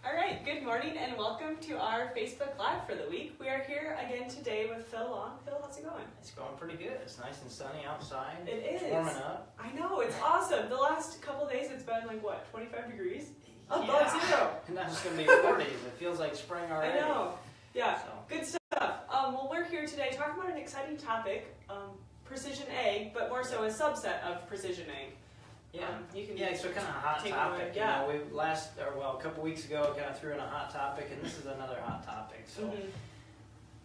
All right, good morning and welcome to our Facebook Live for the week. We are here again today with Phil Long. Phil, how's it going? It's going pretty good. It's nice and sunny outside. It is. It's warming up. I know, it's awesome. The last couple of days it's been like, what, 25 degrees? Above zero. And now it's going to be 40s. It feels like spring already. I know. Yeah, So. good stuff. Well, we're here today talking about an exciting topic, precision ag, but more so a subset of precision ag. Yeah, so kind of a hot take it topic. away. Yeah. You know, a couple weeks ago, kind of threw in a hot topic, and this is another hot topic. So,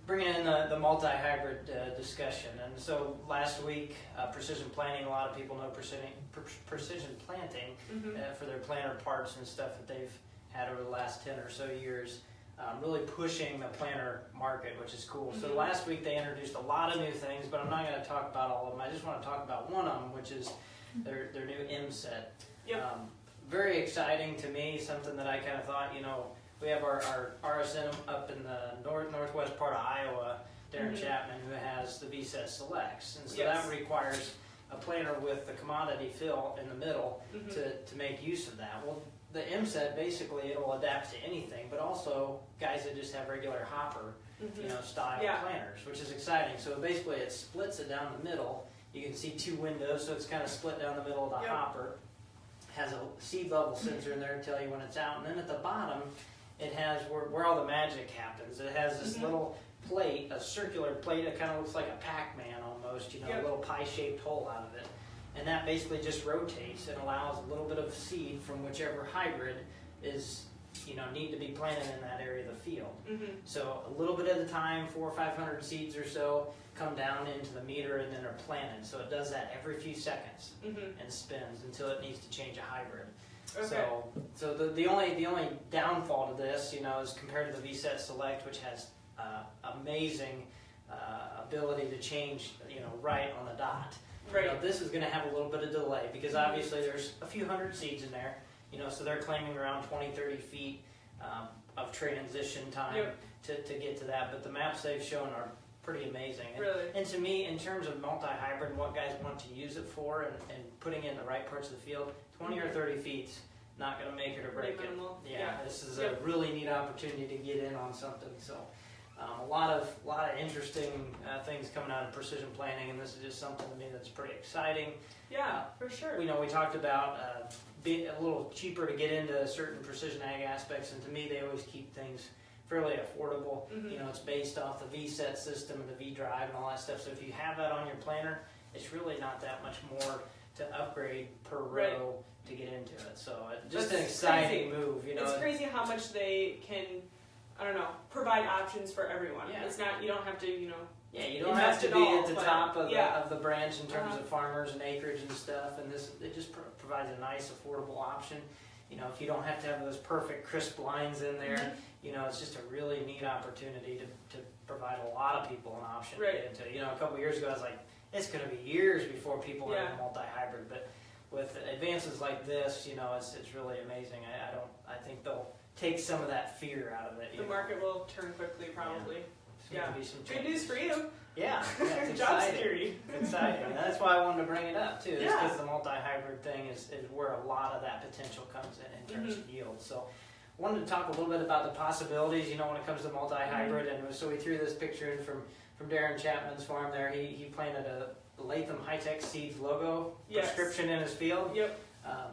bringing in the multi-hybrid discussion. And so last week, precision planting. A lot of people know precision planting for their planter parts and stuff that they've had over the last 10 or so years. Really pushing the planter market, which is cool. So last week they introduced a lot of new things, but I'm not going to talk about all of them. I just want to talk about one of them, which is their new M-Set. Yep. Very exciting to me, something that I kind of thought, you know, we have our RSM up in the northwest part of Iowa, Darren Chapman, who has the V-Set Selects. And so that requires a planter with the commodity fill in the middle to make use of that. Well, the M-Set, basically, it'll adapt to anything, but also guys that just have regular hopper, style planters, which is exciting. So basically it splits it down the middle. You can see two windows, so it's kind of split down the middle of the hopper. Has a seed level sensor in there to tell you when it's out. And then at the bottom, it has where all the magic happens. It has this little plate, a circular plate that kind of looks like a Pac-Man almost, a little pie-shaped hole out of it. And that basically just rotates and allows a little bit of seed from whichever hybrid is, need to be planted in that area of the field. So a little bit at a time, 400 or 500 seeds or so, come down into the meter and then are planted. So it does that every few seconds and spins until it needs to change a hybrid. Okay. So the only downfall to this, is compared to the V-Set Select, which has amazing ability to change, right on the dot. Right. This is going to have a little bit of delay because obviously there's a few hundred seeds in there, so they're claiming around 20-30 feet of transition time to get to that. But the maps they've shown are pretty amazing. And to me, in terms of multi-hybrid and what guys want to use it for and putting it in the right parts of the field, 20 or 30 feet's not going to make it or break it. Yeah, this is a really neat opportunity to get in on something. So a lot of interesting things coming out of precision planting, and this is just something to me that's pretty exciting. Yeah, for sure. We talked about being a little cheaper to get into certain precision ag aspects, and to me, they always keep things fairly affordable. It's based off the V-Set system and the V-Drive and all that stuff. So if you have that on your planter, it's really not that much more to upgrade per row to get into it. So just an exciting move. It's crazy how much they can, provide options for everyone. Yeah. It's not, you don't have to, you don't have to be at the top of the branch in terms of farmers and acreage and stuff. And it just provides a nice, affordable option. If you don't have to have those perfect, crisp lines in there, it's just a really neat opportunity to provide a lot of people an option to get into it. A couple years ago, I was like, it's going to be years before people are in multi-hybrid. But with advances like this, it's really amazing. I think they'll take some of that fear out of it. The market will turn quickly, probably. Yeah. Good news for you. Yeah, it's job security. It's exciting. And that's why I wanted to bring it up too. Because the multi-hybrid thing is where a lot of that potential comes in terms of yield. So I wanted to talk a little bit about the possibilities, when it comes to multi-hybrid. And so we threw this picture in from Darren Chapman's farm there. He planted a Latham High-Tech Seeds logo prescription in his field. Yep.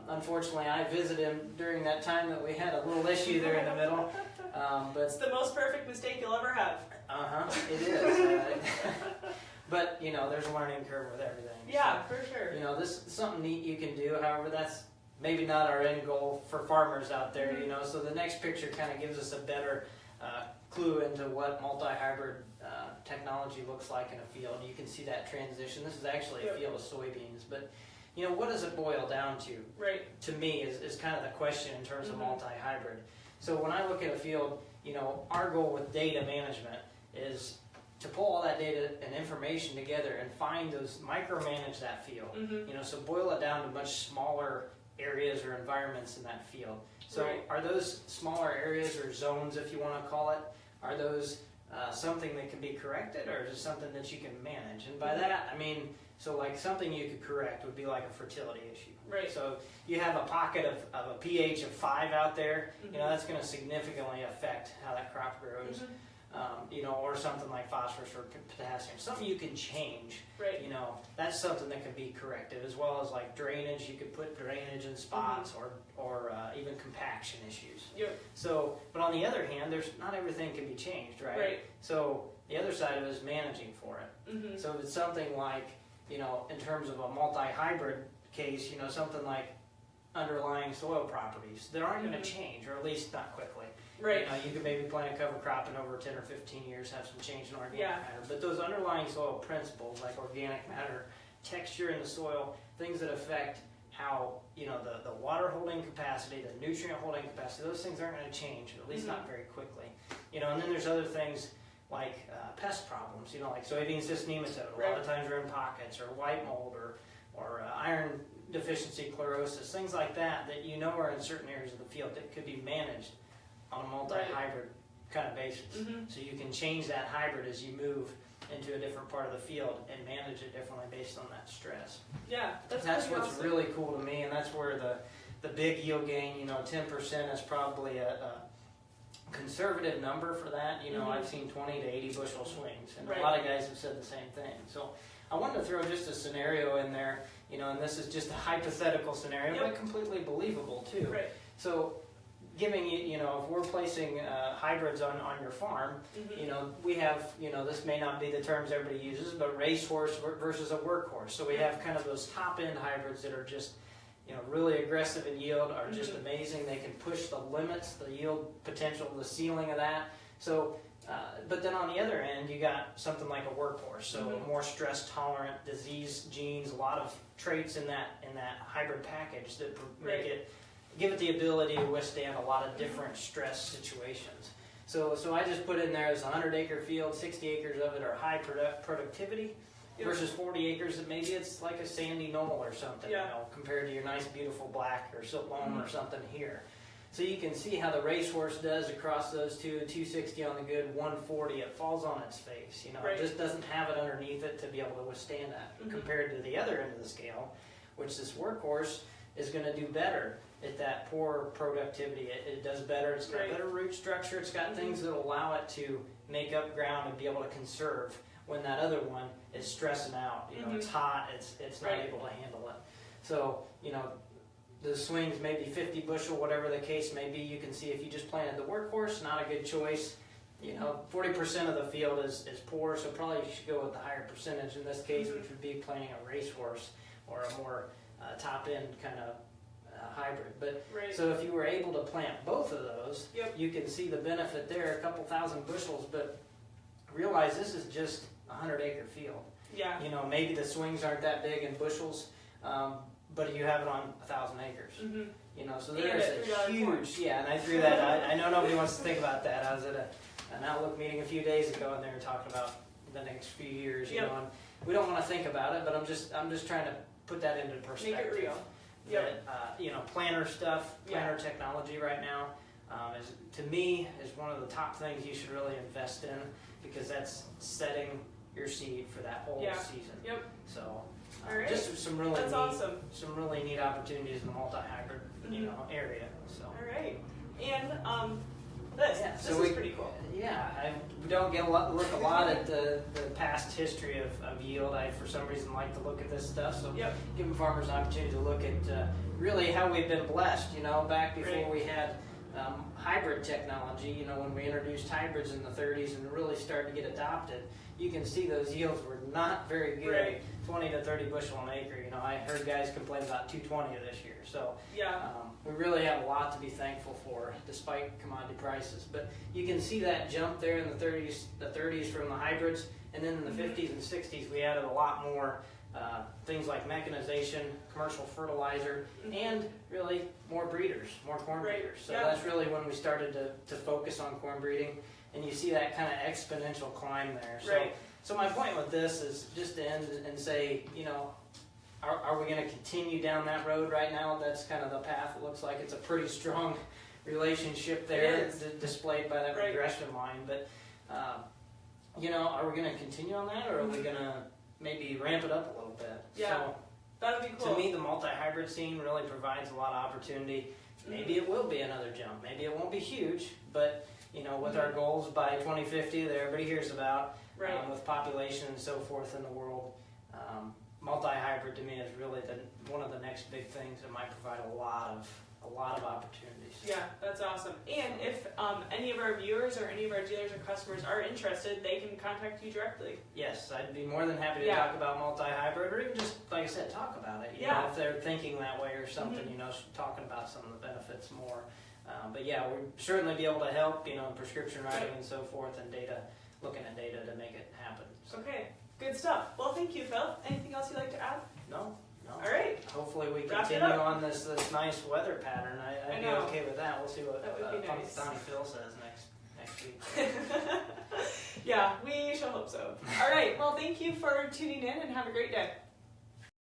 Unfortunately, I visited him during that time that we had a little issue there in the middle. But it's the most perfect mistake you'll ever have. It is. But, there's a learning curve with everything. Yeah, for sure. This is something neat you can do. However, that's maybe not our end goal for farmers out there, So the next picture kind of gives us a better clue into what multi-hybrid technology looks like in a field. You can see that transition. This is actually a field of soybeans. But, what does it boil down to? Right. To me is kind of the question in terms of multi-hybrid. So when I look at a field, our goal with data management is to pull all that data and information together and find those, micromanage that field. So boil it down to much smaller areas or environments in that field. So are those smaller areas or zones, if you want to call it, are those something that can be corrected, or is it something that you can manage? And by that, I mean, so like something you could correct would be like a fertility issue. Right. So you have a pocket of a pH of 5 out there, you know, that's going to significantly affect how that crop grows. You know, or something like phosphorus or potassium, something you can change. Right. You know, that's something that can be corrected, as well as like drainage. You could put drainage in spots, or even compaction issues. Yep. So, but on the other hand, there's not everything can be changed, right? Right. So the other side of it is managing for it. So if it's something like, you know, in terms of a multi-hybrid case, you know, something like underlying soil properties that aren't going to change, or at least not quickly. Right. You know, you could maybe plant a cover crop and over 10 or 15 years have some change in organic Yeah. matter. But those underlying soil principles, like organic matter, texture in the soil, things that affect how, you know, the water holding capacity, the nutrient holding capacity, those things aren't going to change, at least not very quickly. You know, and then there's other things like pest problems, you know, like soybean cyst nematode. A lot of times they're in pockets, or white mold, or iron deficiency chlorosis, things like that, that you know are in certain areas of the field that could be managed on a multi-hybrid kind of basis. So you can change that hybrid as you move into a different part of the field and manage it differently based on that stress. Yeah, that's what's awesome. really cool to me, and that's where the big yield gain, you know, 10% is probably a conservative number for that. You know, I've seen 20 to 80 bushel swings, and a lot of guys have said the same thing. So I wanted to throw just a scenario in there, you know, and this is just a hypothetical scenario, but completely believable too. Right. So giving you, you know, if we're placing hybrids on your farm, you know, we have, you know, this may not be the terms everybody uses, but racehorse versus a workhorse. So we have kind of those top end hybrids that are just, you know, really aggressive in yield, are just amazing. They can push the limits, the yield potential, the ceiling of that. So, but then on the other end, you got something like a workhorse. So more stress tolerant, disease genes, a lot of traits in that hybrid package that make it, give it the ability to withstand a lot of different stress situations. So I just put in there as a 100-acre field, 60 acres of it are high productivity, versus 40 acres that maybe it's like a sandy knoll or something, you know, compared to your nice beautiful black or silt loam or something here. So you can see how the racehorse does across those two, 260 on the good, 140, it falls on its face. You know, it just doesn't have it underneath it to be able to withstand that, compared to the other end of the scale, which this workhorse is going to do better at that poor productivity. It does better, it's got better root structure, it's got things that allow it to make up ground and be able to conserve when that other one is stressing out. You know, it's hot, it's not able to handle it. So, you know, the swings maybe 50 bushel, whatever the case may be. You can see if you just planted the workhorse, not a good choice. You know, 40% of the field is poor, so probably you should go with the higher percentage in this case, which would be planting a racehorse or a more top-end kind of hybrid. But so if you were able to plant both of those, you can see the benefit there, a couple thousand bushels, but realize this is just a 100-acre field. Yeah. You know, maybe the swings aren't that big in bushels, but you have it on 1,000 acres. You know, so there's a huge, and I threw that. I know nobody wants to think about that. I was at an Outlook meeting a few days ago, and they were talking about the next few years. You know, and we don't want to think about it, but I'm just trying to put that into perspective. Make it real. That, you know, planter stuff, planter technology right now, is, to me, is one of the top things you should really invest in, because that's setting your seed for that whole season. So, just some really some really neat opportunities in the multi-hybrid, you know, area. So. All right, and this is pretty cool. We don't get look a lot at the past history of yield. I, for some reason, like to look at this stuff. So giving farmers an opportunity to look at really how we've been blessed. You know, back before we had hybrid technology, you know, when we introduced hybrids in the 30s and really started to get adopted, you can see those yields were not very good. 20 to 30 bushel an acre. You know, I heard guys complain about 220 this year. So we really have a lot to be thankful for, despite commodity prices. But you can see that jump there in the 30s from the hybrids, and then in the 50s and 60s we added a lot more things like mechanization, commercial fertilizer, and really more breeders, more corn breeders. So that's really when we started to focus on corn breeding, and you see that kind of exponential climb there. So my point with this is just to end and say, you know, are we going to continue down that road right now? That's kind of the path. It looks like it's a pretty strong relationship there, displayed by that regression line. But are we going to continue on that, or are we going to maybe ramp it up a little bit? Yeah, so, that would be cool. To me, the multi-hybrid scene really provides a lot of opportunity. Maybe it will be another jump. Maybe it won't be huge, but with our goals by 2050 that everybody hears about, with population and so forth in the world, multi-hybrid to me is really one of the next big things that might provide a lot of opportunities. Yeah, that's awesome. And if any of our viewers or any of our dealers or customers are interested, they can contact you directly. Yes, I'd be more than happy to talk about multi-hybrid, or even just, like I said, talk about it. If they're thinking that way or something, talking about some of the benefits more. But yeah, we'd certainly be able to help, in prescription writing and so forth, and looking at data to make it happen. So. Okay, good stuff. Well, thank you, Phil. Anything else you'd like to add? No. All right. Hopefully we continue on this nice weather pattern. I'd be okay with that. We'll see what Donnie Phil says next week. Yeah, we shall hope so. All right. Well, thank you for tuning in, and have a great day.